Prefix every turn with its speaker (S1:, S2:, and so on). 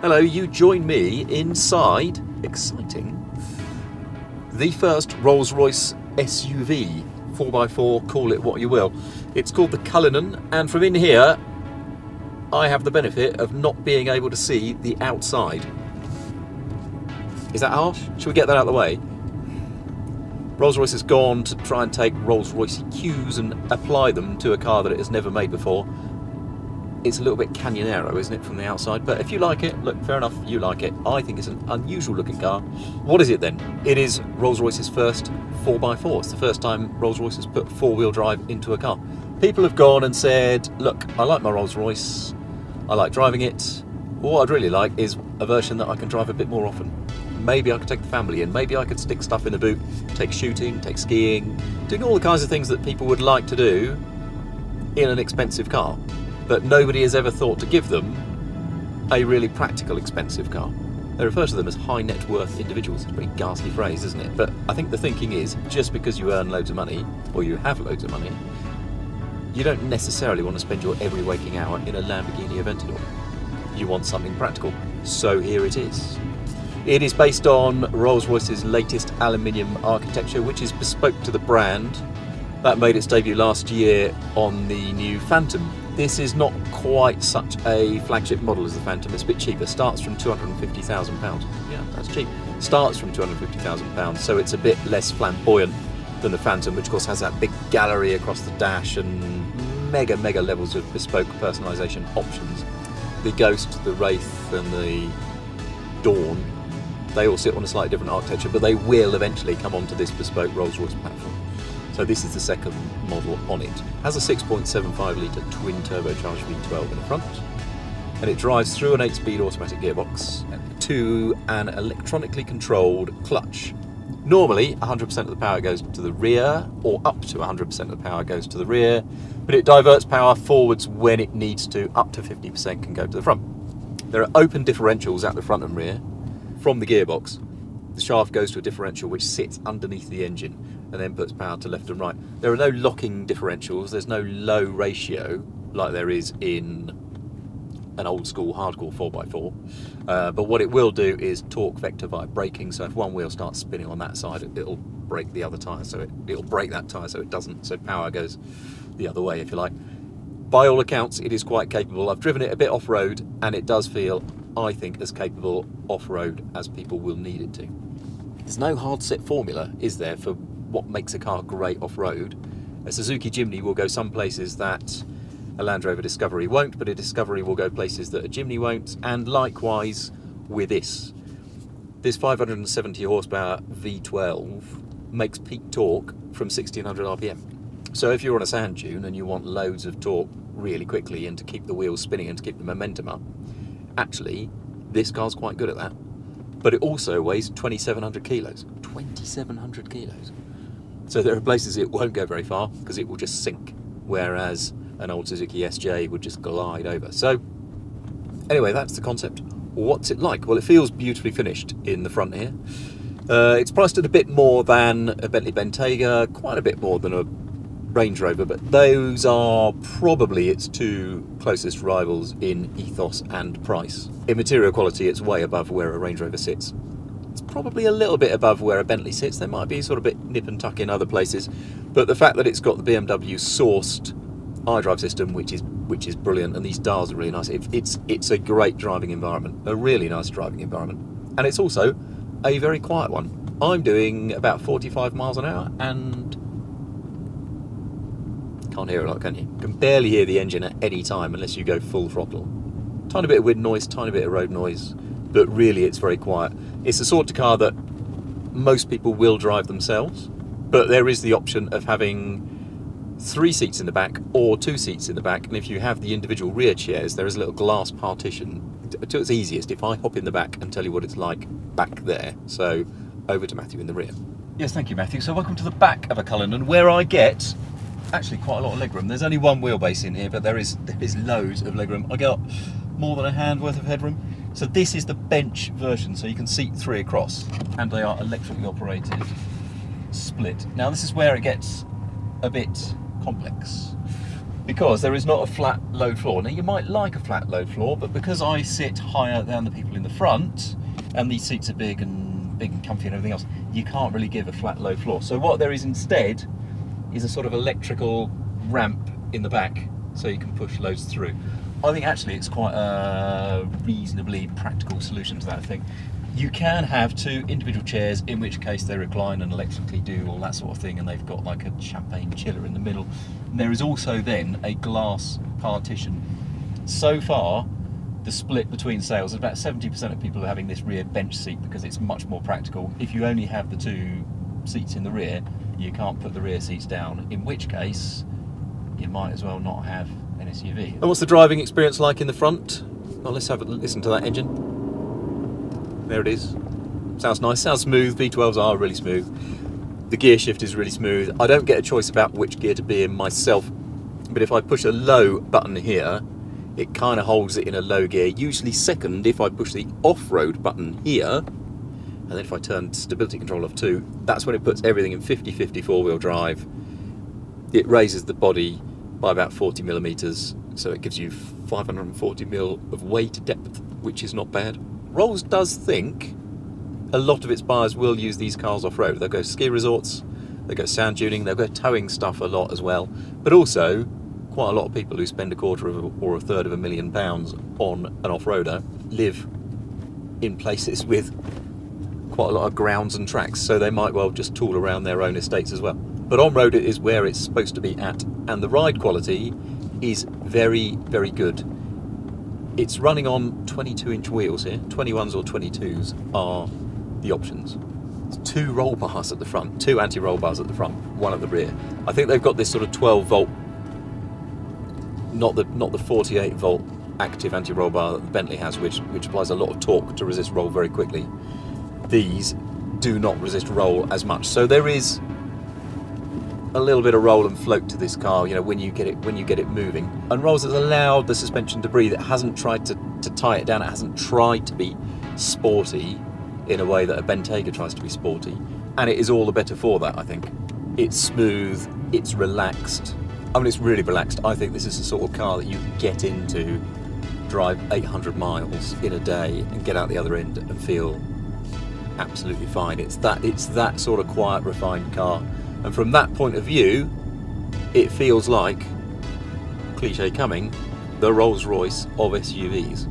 S1: Hello, you join me inside, exciting, the first Rolls-Royce SUV, 4x4, call it what you will. It's called the Cullinan, and from in here, I have the benefit of not being able to see the outside. Is that harsh? Should we get that out of the way? Rolls-Royce has gone to try and take Rolls-Royce cues and apply them to a car that it has never made before. It's a little bit Canyonero, isn't it, from the outside? But if you like it, look, fair enough, you like it. I think it's an unusual looking car. What is it then? It is Rolls-Royce's first 4x4. It's the first time Rolls-Royce has put four-wheel drive into a car. People have gone and said, look, I like my Rolls-Royce, I like driving it. What I'd really like is a version that I can drive a bit more often. Maybe I could take the family in, maybe I could stick stuff in the boot, take shooting, take skiing, doing all the kinds of things that people would like to do in an expensive car. But nobody has ever thought to give them a really practical, expensive car. They refer to them as high net worth individuals. It's a pretty ghastly phrase, isn't it? But I think the thinking is, just because you earn loads of money, or you have loads of money, you don't necessarily want to spend your every waking hour in a Lamborghini Aventador. You want something practical. So here it is. It is based on Rolls-Royce's latest aluminium architecture, which is bespoke to the brand. That made its debut last year on the new Phantom. This is not quite such a flagship model as the Phantom. It's a bit cheaper. Starts from £250,000. Yeah, that's cheap. Starts from £250,000, so it's a bit less flamboyant than the Phantom, which of course has that big gallery across the dash and mega levels of bespoke personalisation options. The Ghost, the Wraith and the Dawn, they all sit on a slightly different architecture, but they will eventually come onto this bespoke Rolls-Royce platform. So this is the second model on it. It has a 6.75 litre twin turbocharged V12 in the front, and it drives through an 8-speed automatic gearbox to an electronically controlled clutch. Normally 100% of the power goes to the rear, or up to 100% of the power goes to the rear, but it diverts power forwards when it needs to. Up to 50% can go to the front. There are open differentials at the front and rear. From the gearbox, the shaft goes to a differential which sits underneath the engine and then puts power to left and right. There are no locking differentials, there's no low ratio like there is in an old school hardcore 4x4, but what it will do is torque vector via braking. So if one wheel starts spinning on that side, it'll brake the other tyre, so it'll brake that tyre so it doesn't, so power goes the other way if you like. By all accounts it is quite capable. I've driven it a bit off-road and it does feel, I think, as capable off-road as people will need it to. There's no hard set formula, is there, for what makes a car great off-road. A Suzuki Jimny will go some places that a Land Rover Discovery won't, but a Discovery will go places that a Jimny won't, and likewise with this. This 570 horsepower V12 makes peak torque from 1600 RPM. So if you're on a sand dune and you want loads of torque really quickly and to keep the wheels spinning and to keep the momentum up, actually this car's quite good at that. But it also weighs 2,700 kilos. 2,700 kilos. So there are places it won't go very far because it will just sink, whereas an old Suzuki SJ would just glide over. So anyway, that's the concept. What's it like? Well, it feels beautifully finished in the front here. It's priced at a bit more than a Bentley Bentayga, quite a bit more than a Range Rover, but those are probably its two closest rivals in ethos and price. In material quality, it's way above where a Range Rover sits. It's probably a little bit above where a Bentley sits. There might be sort of a bit nip and tuck in other places, but the fact that it's got the BMW sourced iDrive system, which is brilliant, and these dials are really nice. It's a great driving environment, a really nice driving environment, and it's also a very quiet one. I'm doing about 45 miles an hour and can't hear a lot, can you? You can barely hear the engine at any time unless you go full throttle. Tiny bit of wind noise, tiny bit of road noise, but really it's very quiet. It's the sort of car that most people will drive themselves, but there is the option of having 3 seats in the back or 2 seats in the back, and if you have the individual rear chairs, there is a little glass partition. It's easiest if I hop in the back and tell you what it's like back there. So over to Matthew in the rear. Yes, thank you, Matthew. So welcome to the back of a Cullinan, where I get actually quite a lot of legroom. There's only one wheelbase in here, but there is loads of legroom. I got more than a hand worth of headroom. So this is the bench version, so you can seat 3 across, and they are electrically operated split. Now this is where it gets a bit complex. because there is not a flat low floor. Now you might like a flat low floor, but because I sit higher than the people in the front, and these seats are big and comfy and everything else, you can't really give a flat low floor. So what there is instead is a sort of electrical ramp in the back, so you can push loads through. I think actually it's quite a reasonably practical solution to that thing. You can have two individual chairs, in which case they recline and electrically do all that sort of thing, and they've got like a champagne chiller in the middle. And there is also then a glass partition. So far, the split between sales is about 70% of people are having this rear bench seat because it's much more practical. If you only have the two seats in the rear, you can't put the rear seats down, in which case you might as well not have an SUV. And what's the driving experience like in the front? Well, let's have a listen to that engine. There it is. Sounds nice, sounds smooth. V12s are really smooth. The gear shift is really smooth. I don't get a choice about which gear to be in myself, but if I push a low button here, it kind of holds it in a low gear, usually second if I push the off-road button here, and then if I turn stability control off too, that's when it puts everything in 50/50 four-wheel drive. It raises the body by about 40 millimeters, so it gives you 540 mil of weight depth, which is not bad. Rolls does think a lot of its buyers will use these cars off-road. They'll go ski resorts, they'll go sand duning, they'll go towing stuff a lot as well, but also quite a lot of people who spend a quarter of or a third of £1,000,000 on an off-roader live in places with quite a lot of grounds and tracks, so they might well just tool around their own estates as well. But on-road it is where it's supposed to be at, and the ride quality is very, very good. It's running on 22-inch wheels here. 21s or 22s are the options. It's two roll bars at the front, two anti-roll bars at the front, one at the rear. I think they've got this sort of 12-volt, not the 48-volt active anti-roll bar that the Bentley has, which applies a lot of torque to resist roll very quickly. These do not resist roll as much, so there is a little bit of roll and float to this car, you know, when you get it moving. And Rolls has allowed the suspension to breathe. It hasn't tried to tie it down. It hasn't tried to be sporty in a way that a Bentayga tries to be sporty, and it is all the better for that. I think it's smooth, it's relaxed. I mean, it's really relaxed. I think this is the sort of car that you get into, drive 800 miles in a day and get out the other end and feel absolutely fine. It's that sort of quiet, refined car. And from that point of view, it feels like, cliche coming, the Rolls-Royce of SUVs.